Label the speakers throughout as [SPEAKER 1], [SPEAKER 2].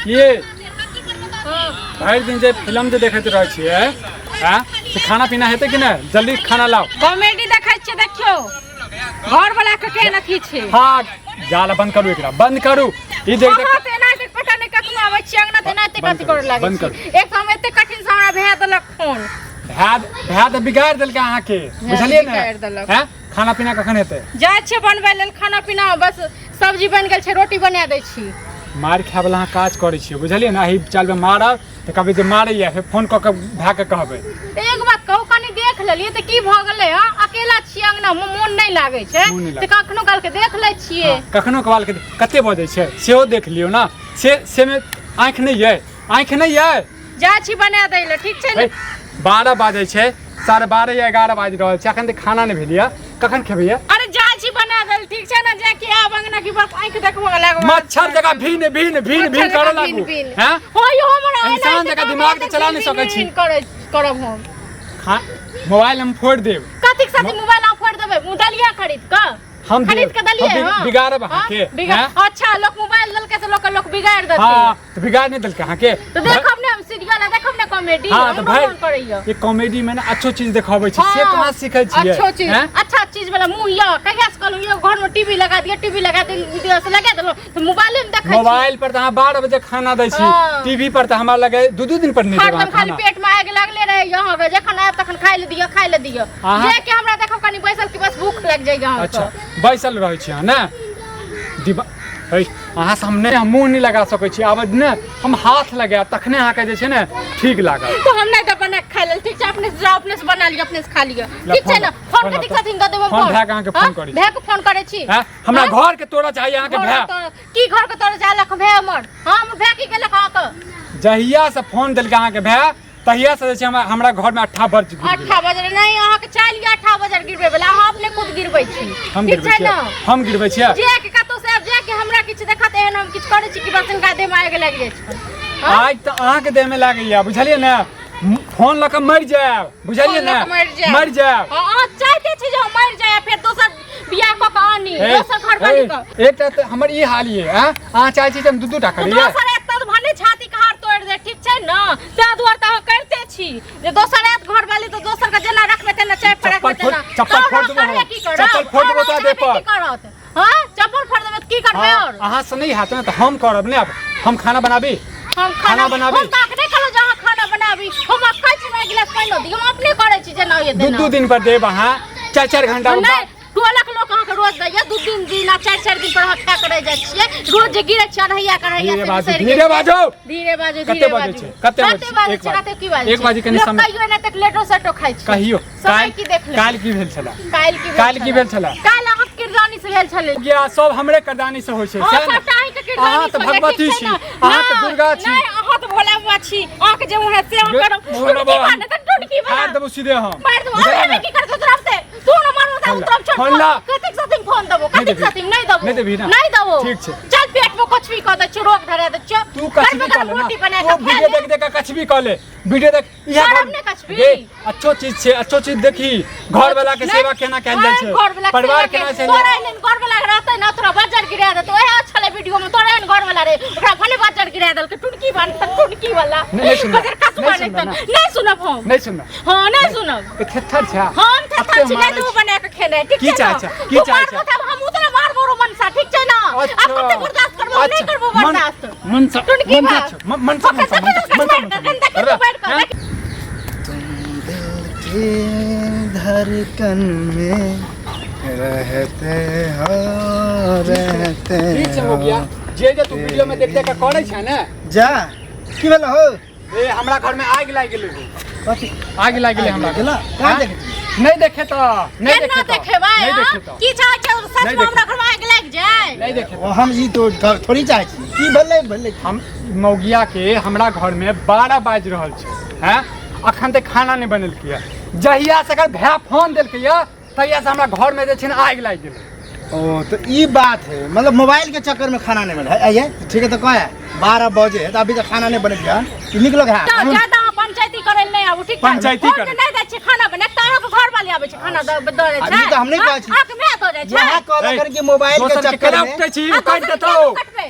[SPEAKER 1] ये भरि दिन जे फिल्म जे देखैत रहै छियै हैं से खाना पीना हेतै कि नहीं? जल्दी खाना लाओ।
[SPEAKER 2] कॉमेडी देखै छियै, देखियो घर वाला के केना की छै।
[SPEAKER 1] हाँ जाला बंद करू, एकरा बंद करू। ई देख देख
[SPEAKER 2] पता नहीं कतना आबै छी अंगना तेना एते कथि करे लागे छी। एक हम एते कठिन से हमरा भे देलक फोन।
[SPEAKER 1] भे त बिगाड़ देलकै अहाँ के, बुझलियै ने? हैं खाना पीना कखन हेतै?
[SPEAKER 2] जाय छै बनबै लेल खाना पीना, बस सब्जी बन गेल छै, रोटी बना दै छी।
[SPEAKER 1] मार खाय वाला अहाँ काज करै छियै, बुझलियै ने? एही चाल में मारब त कभी जे मारैया फिर फोन क के भए के कहबै।
[SPEAKER 2] एक बात कहू, कनी देख लेलियै त की भ गेलै? हां अकेला छियै अंगना में, मोन नहीं लागे छै त कखनो काल के देख लै छियै।
[SPEAKER 1] कखनो काल के कते बजै छै सेहो देख लियौ ना। से में आँख नहीं है, आँख नहीं है।
[SPEAKER 2] जा छी बना दै ले, ठीक छै ने?
[SPEAKER 1] 12 बाजै छै, 12:30 या 11 बाजि रहल छै, अखन तक खाना नहीं भेलिया। कखन खेबै?
[SPEAKER 2] अरे जा छी बना दै, ठीक छै ना? जा के आब अंगना की बस आँख देखबो लागो।
[SPEAKER 1] मच्छर जगह भीन करे लागू हैं।
[SPEAKER 2] होय हमरा
[SPEAKER 1] इंसान जगह दिमाग से चला नहीं सकै छी।
[SPEAKER 2] करब हम
[SPEAKER 1] मोबाइल हम फोड़ देब।
[SPEAKER 2] कथि के साथ मोबाइल हम फोड़ देबै? मुदलिया खरीद क
[SPEAKER 1] हम
[SPEAKER 2] खरीद के दलिए
[SPEAKER 1] बिगाड़ब अहाँ के।
[SPEAKER 2] अच्छा लोग मोबाइल दलके त लोग बिगाड़ देते।
[SPEAKER 1] हां तो बिगाड़ नहीं दलके अहाँ के।
[SPEAKER 2] तो देखब ने हम सीरियल, देखब ने कॉमेडी।
[SPEAKER 1] हां तो भाई
[SPEAKER 2] करैया
[SPEAKER 1] ये कॉमेडी में ना अच्छो चीज देखाबै छै, से कहां सीखै छियै?
[SPEAKER 2] अच्छो चीज, अच्छा चीज वाला मुंह या कहिया से कहलु ये घर में टीवी लगा दिया से लगा देलो तो मोबाइल में देखै छी।
[SPEAKER 1] मोबाइल पर त अहाँ 12 बजे खाना दै छी, टीवी पर त हमरा लगे 2 दिन पर नहीं देबा।
[SPEAKER 2] हरदम खाली पेट में आग लगले रहे, यहां पे जखन आब तखन खाइ ले दियो जे के हमरा देखब कनी बैसल की बस भूख लग जाय यहां।
[SPEAKER 1] अच्छा बैसल रहै छी ना अहाँ सामने हम मुंह नहीं लगा सकै छी। आब ने हम हाथ लगा तखने अहाँ के जे छै ने ठीक लागल।
[SPEAKER 2] तो हम नहीं त बना खा लेल, ठीक छै? अपने से बना लियो, अपने से खा लियो, ठीक छै ना? फोन के दिक्कत हिन द देबो।
[SPEAKER 1] फोन भए के अहाँ के फोन करै छी,
[SPEAKER 2] भए के फोन करै छी।
[SPEAKER 1] हमरा घर के तोड़ा चाहिए अहाँ के भए
[SPEAKER 2] की घर के तोड़ा चाहलक भए हमर? हम भए की केलक अहाँ के?
[SPEAKER 1] जहिया से फोन देलकै अहाँ के भए तहिया से जे छै हमरा घर में 8 बज गिर गेल।
[SPEAKER 2] 8 बजे नहीं अहाँ के चाल 8 बजे गिरबे वाला, अहाँ अपने खुद गिरबै छी, ठीक छै ना?
[SPEAKER 1] हम गिरबै छी
[SPEAKER 2] जे के कतो से जे के हमरा किछ देखत एहन हम किछ करै छी कि बर्तन का देह में आग लग जाय छै।
[SPEAKER 1] आज त अहाँ के देह में लागैया, बुझलियै ने? फोन लक मर जायब, बुझलियै ने? मर जायब।
[SPEAKER 2] हां चाहते छी जे हम मर जाय, फिर दोसर बियाह क के आनी, दोसर घर वाली क।
[SPEAKER 1] एकटा त हमर ई हाल ये, अहाँ चाहै छी हम 2-2 टा करिए?
[SPEAKER 2] दोसर एक त भने छाती के हार तोड़ दे, ठीक छै ना? ता दुआर त करते छी जे दोसर एक घर वाली तो दोसर का जेना रखबे तेना चाय फड़क तेना
[SPEAKER 1] चप्पल फोड़ देबो, चप्पल फोड़ देबो त दे पर।
[SPEAKER 2] हां चप्पल फोड़ देबे त की करबे? और
[SPEAKER 1] अहाँ से नहीं हाथ में त हम करब ने। अब हम खाना बनाबी,
[SPEAKER 2] हम खाना बनाबी। हम ताक नहीं करो जहां खाना बनाबी, हम खाइ छी ना गिलास पानी दी, हम अपने करे छी जेना ये देना।
[SPEAKER 1] 2 दिन पर देब अहाँ, 4-4 घंटा
[SPEAKER 2] नहीं 12 लोग अहाँ के रोज दैया, 2 दिन आ 4-4 दिन पर अहाँ खा करे जाय छियै। रोज जे गिरे चढ़ैया करैया
[SPEAKER 1] धीरे बाजो
[SPEAKER 2] धीरे बाजो।
[SPEAKER 1] कते बजे छै? कते
[SPEAKER 2] की बाजे?
[SPEAKER 1] 1 बजे कनी समय
[SPEAKER 2] कहियो ने तक लेटो सेटो खाइ छी।
[SPEAKER 1] कहियो
[SPEAKER 2] काल की देख ले,
[SPEAKER 1] काल की भेल छला?
[SPEAKER 2] काल की भेल
[SPEAKER 1] छला?
[SPEAKER 2] काल अहाँ किरदानी से भेल छले।
[SPEAKER 1] या सब हमरे करदानी से होय छै। अहाँ त भगवती छी, अहाँ त दुर्गा छी।
[SPEAKER 2] नहीं अहाँ त भोला बाबा छी, अहाँ के जे मुंह से हम करब टुटकी माने त टुटकी बना।
[SPEAKER 1] हाथ देबो सीधे हम।
[SPEAKER 2] मार दो, अरे की करत तरफ से तू न मारू त तरफ छोड़। कतेक साथिंग फोन देबो, कतेक साथिंग नहीं देबो, नहीं देबी ना, नहीं देबो, ठीक छै? चल पेट में कुछ भी क दे, रोग धरे दे।
[SPEAKER 1] तू कछ भी कर ले, रोटी बना के वीडियो देख देख कछ भी कर ले, वीडियो देख। इहा
[SPEAKER 2] हमने कछ भी
[SPEAKER 1] अच्छो चीज छै, अच्छो चीज देखी। घर वाला के सेवा केना कैल जाय छै, परिवार केना छै।
[SPEAKER 2] तोरा एहन घर वाला रहतै ना, तोरा बजर गिरा दे। तो ओहे छले वीडियो में तोरा एहन घर वाला रे, ओकरा भने बजर गिरा देल के टुटकी बन त टुटकी वाला।
[SPEAKER 1] नहीं सुन,
[SPEAKER 2] नहीं सुनब हम,
[SPEAKER 1] नहीं सुन।
[SPEAKER 2] हां नहीं सुनब।
[SPEAKER 1] थेथर छै
[SPEAKER 2] हम थेथर छी, नहीं तू बना के खेले, ठीक छै?
[SPEAKER 1] की चाहे छै? की चाहे छै?
[SPEAKER 2] हम उतना मारबो रो मनसा, ठीक छै ना? अब कते बर्दाश्त करबो, नहीं करबो बर्दाश्त।
[SPEAKER 1] मनसा
[SPEAKER 2] टुटकी बा
[SPEAKER 1] मनसा
[SPEAKER 3] तुम दिल की धड़कन में रहते हो, रहते हो।
[SPEAKER 1] जे तू वीडियो में देख देख के करे छै ने,
[SPEAKER 3] जा की भेल हो?
[SPEAKER 1] ए हमरा घर में आग लाग गेलै।
[SPEAKER 3] कथि
[SPEAKER 1] आग लाग गेलै हमरा?
[SPEAKER 3] गेला का देखे?
[SPEAKER 1] नहीं देखे तो नहीं देखे
[SPEAKER 2] भाई की चाहे छै? सच में हमरा घर में आग लाग जाए?
[SPEAKER 1] नहीं देखे
[SPEAKER 3] ओ हम ई तो थोड़ी चाहे छी। की भेलै?
[SPEAKER 1] हम मौगिया के हमरा घर में 12 बाज रहल छै, हैं अखन तक खाना नहीं बनल किया। जहिया से अगर भै फोन देलकै या तहिया से हमरा घर में जे छै ने आग लाग गेलै।
[SPEAKER 3] ओ तो ई बात है, मतलब मोबाइल के चक्कर में खाना नहीं बना है। आइए ठीक है, तो कह 12 बजे है तो अभी तक खाना नहीं बन गया, निकलो है
[SPEAKER 2] तो ज्यादा पंचायती करे नहीं आबू, ठीक है?
[SPEAKER 1] पंचायती करे
[SPEAKER 2] नहीं दै छी खाना बने, तारो के घर वाली आबै छै खाना द छै।
[SPEAKER 3] अभी तो हम नहीं कहै छी,
[SPEAKER 2] आक में तो जाय छै।
[SPEAKER 3] यहां कहल कर के मोबाइल के चक्कर में
[SPEAKER 1] काट देतो,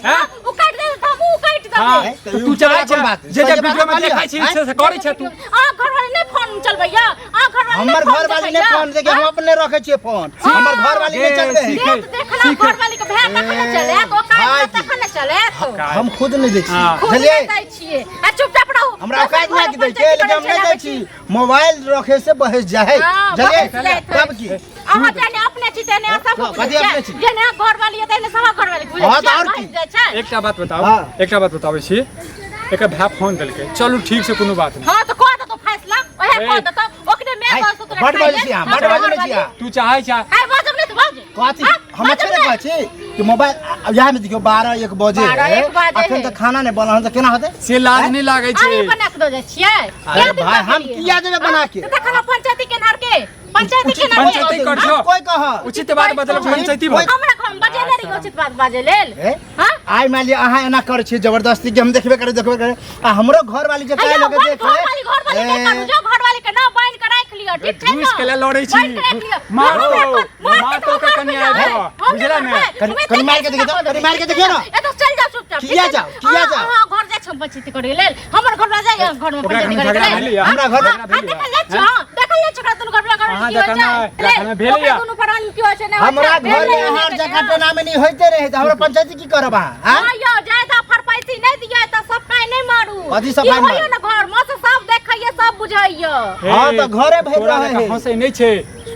[SPEAKER 2] हैं उ काट दे त हम उ काट
[SPEAKER 1] हां
[SPEAKER 2] दबे
[SPEAKER 1] तू चाहे जे जे वीडियो में देखाई छी से करै छ तू
[SPEAKER 2] आ घर वाले नहीं फोन चलबैया आ घर वाले
[SPEAKER 3] हमर घर वाली ने फोन देखे हम अपने रखे छिए फोन हमर घर वाली ने चलते हैं
[SPEAKER 2] देखला घर वाली के भेड़ तखन चले तो काज तखन चले तो
[SPEAKER 3] हम खुद नहीं दै छी
[SPEAKER 2] चलिए दै छिए आ चुपचाप रहो
[SPEAKER 3] हमरा औकात नहीं कि दै छी लेकिन हम नहीं दै छी मोबाइल रखे से बहस जाए चलिए तब की
[SPEAKER 2] अहाँ जाने अपने छी तेने सब जेने घर वाली है तेने सब घर वाली बुझे
[SPEAKER 3] हां और की
[SPEAKER 1] एकटा बात बताबै छी एक भाई फोन देलकै चलू ठीक से कोनो बात नहीं
[SPEAKER 2] हां तो कह दे तो फैसला ओहे कह दे तो ओकरे में कह तो
[SPEAKER 3] बड बजै छी
[SPEAKER 1] तू चाहे
[SPEAKER 2] है बाजब नहीं तो बाज
[SPEAKER 3] कथी हम अच्छे नहीं कहै छी कि मोबाइल यहाँ में देखियो 12 1 बजे है अखन तक खाना नहीं बनल त केना होतै
[SPEAKER 1] से लाज नहीं लागे छै
[SPEAKER 2] अरे बना के दो जाय छियै
[SPEAKER 3] अरे भाई हम किया देबे बना के
[SPEAKER 2] त खाना पंचायती के नार के पंचायती
[SPEAKER 1] कर छो
[SPEAKER 3] कोई कह
[SPEAKER 1] उचित बात बदल पंचायती बात
[SPEAKER 2] हमरा घर बजे नहीं उचित बात बाजे लेल हां
[SPEAKER 3] आइ मान लिया अहाँ एना कर छी जबरदस्ती कि हम देखबे करे आ हमरो घर वाली जे काहे लगे देख
[SPEAKER 2] घर वाली नहीं करू जो घर वाली के ना बांध के राख लियो ठीक छै
[SPEAKER 1] घुस के ले लड़ै छी मार तो के कन्या है बुझला ने
[SPEAKER 3] कनी मार के देखियो कनी मार के देखियो ना
[SPEAKER 2] ए तो चल जा चुपचाप
[SPEAKER 3] किया जाओ
[SPEAKER 2] हां घर जा छ पंचायती करे लेल हमर घर जा घर में पंचायती करे लेल
[SPEAKER 3] हमरा घर
[SPEAKER 2] देखल ले छकरा तनु घर में
[SPEAKER 1] हां देखना भेलिया
[SPEAKER 2] तनु परान की होय छै ना
[SPEAKER 3] हमरा घर में हर जगह पे नाम नहीं होइते रहे त हमरा पंचायती की करबा हां
[SPEAKER 2] यो जायदा फरपाइती नहीं दिया त सब काहे नहीं मारू
[SPEAKER 3] कथी सब मारू
[SPEAKER 2] होय ना घर में से सब देखैया सब बुझाइया
[SPEAKER 3] हां त घरे भइल रहे
[SPEAKER 1] हंसे नहीं छै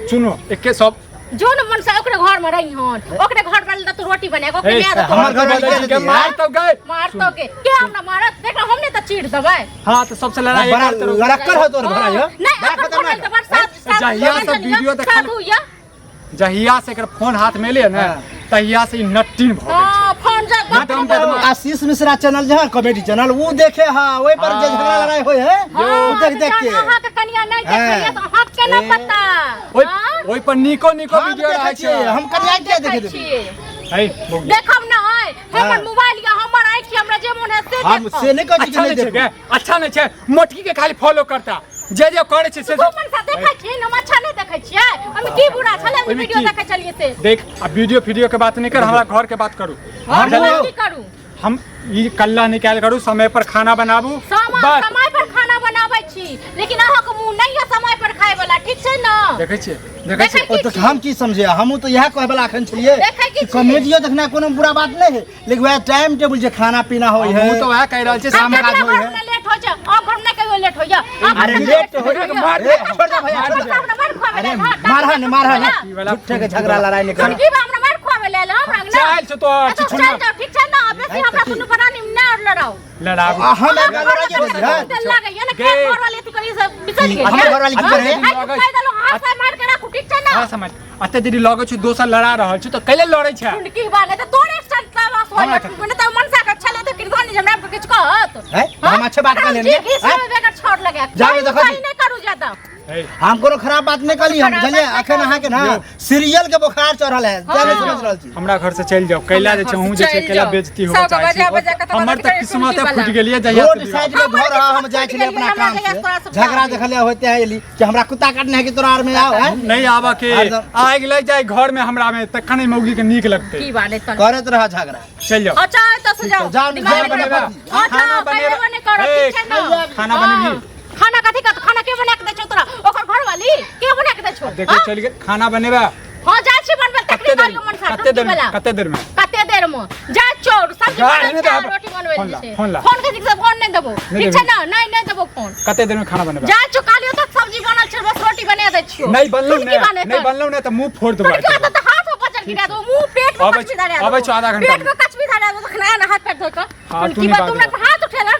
[SPEAKER 1] सुनो एके सब
[SPEAKER 2] जो न मन से ओकरे घर में रही हन ओकरे घर वाले तू रोटी बना के ओकरे ले
[SPEAKER 3] हमर घर वाले के
[SPEAKER 1] मार तो गए
[SPEAKER 2] के हमरा मारत देख हमने त चीड़ देबै
[SPEAKER 1] हां तो सबसे लड़ाई करते रहो
[SPEAKER 3] लड़कर हो तोर भाई हो
[SPEAKER 2] नहीं खतरनाक त बरसात
[SPEAKER 1] जहिया से वीडियो देखल जहिया से एकर फोन हाथ में ले ना तहिया से नट्टीन भ
[SPEAKER 2] हां फोन जा
[SPEAKER 3] आशीष मिश्रा चैनल जे है कॉमेडी चैनल वो देखे हां ओइ पर जे झगड़ा लड़ाई होय है वो देख के
[SPEAKER 2] अहाँ के कनिया नहीं देखैया त अहाँ के ना पता
[SPEAKER 1] ओइ पर निको वीडियो रहै छै
[SPEAKER 3] हम कनिया के देखे छियै
[SPEAKER 1] है
[SPEAKER 2] देखब ना है हमर मोबाइल या हमर आंख हमरा जे मन है से
[SPEAKER 3] हम से नहीं कहै छी कि नहीं देखे
[SPEAKER 1] अच्छा नहीं छै मोटकी के खाली फॉलो करता जे करे छै से
[SPEAKER 2] तू मन सा देखै छी हम अच्छा नहीं देखै छियै हम की बुरा छले वीडियो देखै चलिए से
[SPEAKER 1] देख अब वीडियो के बात नहीं कर हमरा घर के बात करू
[SPEAKER 2] हम की करू
[SPEAKER 1] हम ई कल्ला निकाल करू समय पर खाना बनाबू
[SPEAKER 2] समय पर खाना बनाबै छी लेकिन अहाँ के मुंह नहीं है समय पर खाए वाला ठीक छै ना
[SPEAKER 1] देखै छी
[SPEAKER 3] ओ तो हम की समझे हम तो यह कहबे ला अखन छलिए कि कॉमेडियो देखना कोनो बुरा बात नहीं है लेकिन वह टाइम टेबल जे खाना पीना होय है
[SPEAKER 1] हम तो वह कह रहल छी शाम काज होय है
[SPEAKER 2] लेट हो जा अब घर में कहियो लेट हो जा
[SPEAKER 3] अरे लेट हो मार छोड़ दे भैया अरे मारहा ने झूठे के झगड़ा लड़ाई नहीं कर
[SPEAKER 2] की हमरा मार खुआवे ले हमरा ना
[SPEAKER 1] चल छ तो
[SPEAKER 2] चल जा ठीक छै ना बेसी हमरा कोनो परानी ना लड़ाओ
[SPEAKER 3] हम लड़ाई
[SPEAKER 2] के लागे ये ना के घर वाले तू करी सब बिचल गए
[SPEAKER 3] हमर घर वाली की करे
[SPEAKER 2] कह देलो हाथ से मार के राखू ठीक छै ना
[SPEAKER 1] हां समझ अते देरी लगे छ दोसर लड़ा रहल छ तो कैले लड़ै छ
[SPEAKER 2] की बात है तो तोरे एक्शन क्लास होय ने त मनसा के छले तो किरगनी हमरा के किछ कहत
[SPEAKER 3] है हम अच्छे बात कर लेने
[SPEAKER 2] हैं इसमें बेकार छोड़ लगे
[SPEAKER 3] जाओ देखो
[SPEAKER 2] नहीं करू ज्यादा
[SPEAKER 3] हम कोनो खराब बात नहीं कली हम चलिए अखन अहाँ के ना सीरियल के बुखार चढ़ल है जाने समझ रहल छी
[SPEAKER 1] हमरा घर से चल जाओ कैला जे छहु जे छै कैला बेइज्जती हो चाहे हमर तक किस्मत फूट गेलिए जहिया
[SPEAKER 3] रोड साइड में घर हम जाय छले अपना काम से झगड़ा देखले होते है एली कि हमरा कुत्ता काटने है कि तोरा आर में आओ है
[SPEAKER 1] नहीं आवा के आग लग जाए घर में हमरा में तखने मौगी के नीक लगते
[SPEAKER 2] की बात है
[SPEAKER 3] करत रहा झगड़ा
[SPEAKER 1] चल जाओ
[SPEAKER 2] अच्छा तो सजाओ
[SPEAKER 1] खाना बनेगा खाना बनेगी
[SPEAKER 2] खाना कथी का खाना के बना के दे छौ तोरा ओकर घर वाली के बना के दे छौ
[SPEAKER 1] देखो चल गए खाना बनेबा
[SPEAKER 2] हां जा छी बनबे तकरी काल के मन सा
[SPEAKER 1] कते देर में जा चोर सब्जी बना रोटी बनबे छै फोन
[SPEAKER 2] के दिख से फोन नहीं देबो ठीक छै ना नहीं देबो फोन
[SPEAKER 1] कते देर में खाना बनेबा
[SPEAKER 2] जा चो कालियो तक सब्जी बनल छै बस रोटी बना दे छियो
[SPEAKER 1] नहीं बनलो ने त मुंह फोड़ देबो
[SPEAKER 2] तो हाथ में बचल गिरा दो मुंह पेट में कच भी धारा
[SPEAKER 1] अबे 4 घंटा
[SPEAKER 2] पेट में कच भी धारा दो खाना हाथ पैर धो के
[SPEAKER 1] की बात
[SPEAKER 2] तुमने हाथ उठेला